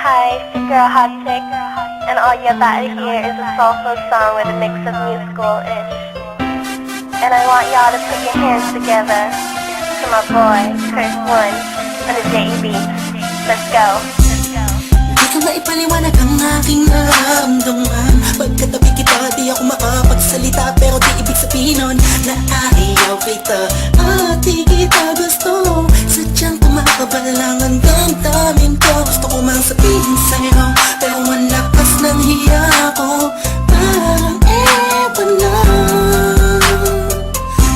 Hi, it's your girl Hot Chick, and all you're about to hear is a soulful song with a mix of musical-ish. And I want y'all to put your hands together to my boy, Curse One, on the JB. Let's go. Di ko maipaliwanag ang aking nararamdaman. Pagkatabi kita, di ako makapagsalita, pero di ibig sabihin nun na ayaw kita at di kita gusto. Sadyang kumakabalang ang damdamin ko. Gusto ko mang sabihin sa'yo, pero ang lakas ng hiya ko. Parang ewan lang.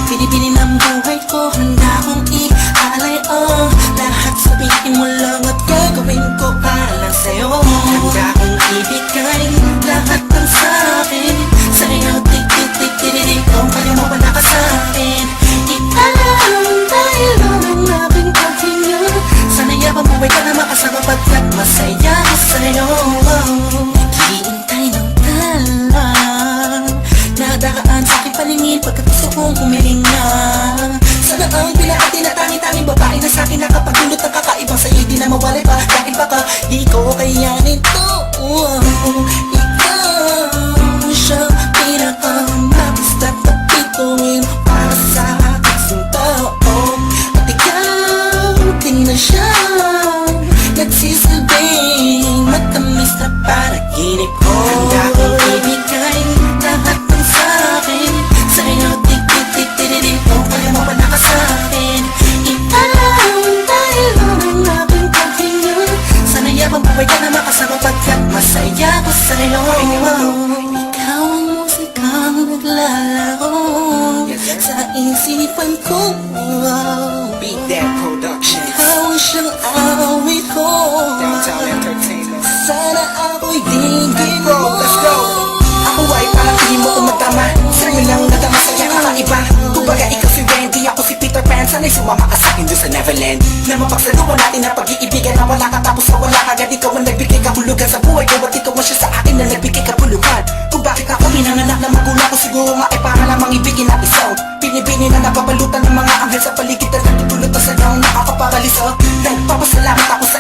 Pinipili ng buhay ko, handa kong ialay ang lahat. Sabihin mo lang at gagawin ko para sa'yo. Handa kong ibigay lahat ng sa'kin. Sa'yo, tik-tik-tik-tik-tik, kung kaya mo wala ka sa'kin. Ialam dahil ang aking paghinga. Sana yabang buhay ka na makasama pagkat masaya ko sa'yo. Naghihintay ng talang nadaraan sa'king palingin pagkat gusto kong humilinga. Sana ang pinakati na tangi-tanging babae na sa'kin nakapagdulot ng kakaibang sa'yo'y di na mawalay pa. Dahil baka di ko kayanin to. Ikaw siya pinakamapis na tapituin para sa aking sintao. At ikaw din na siya nagsisilbing matamis na panaginip ko. Handa kong ibigay lahat ng sa'kin. Sa'yo tik-tik-tik-tik-tik, kung kaya mo pa na sa'kin. Ialam dahil ang aking paghinga. Sana yabang buhay ka na makasama pagkat masaya ko sa'yo. Ikaw ang musikang naglalaro sa isipan ko. Beat That Production, Ikaw ang siyang awit ko. Downtown Entertainment. Sana ako'y dinggin Bro, mo. let's go. Ako ay parang hindi mo umatama. Sa'yo lang nadama sa kaya kakaiba. Kumbaga ikaw si Wendy, ako si Peter Pan. Sana'y sumama ka sa'kin dun sa Neverland. Na mapagsaluhan natin ang pag-iibigan na wala ka tapos na wala ka. Agad ikaw ang nagbigay kahulugan sa buhay ko. At ikaw ang siya sa akin na nagbigay kapuluhan. Kung bakit ako pinanganak na magulang ko, siguro nga ay para lamang ibigin ang isaw. Binibini na nababalutan ng mga anghel sa paligid at natutulot na sa daong nakakaparaliso. Nagpapasalamat ako sa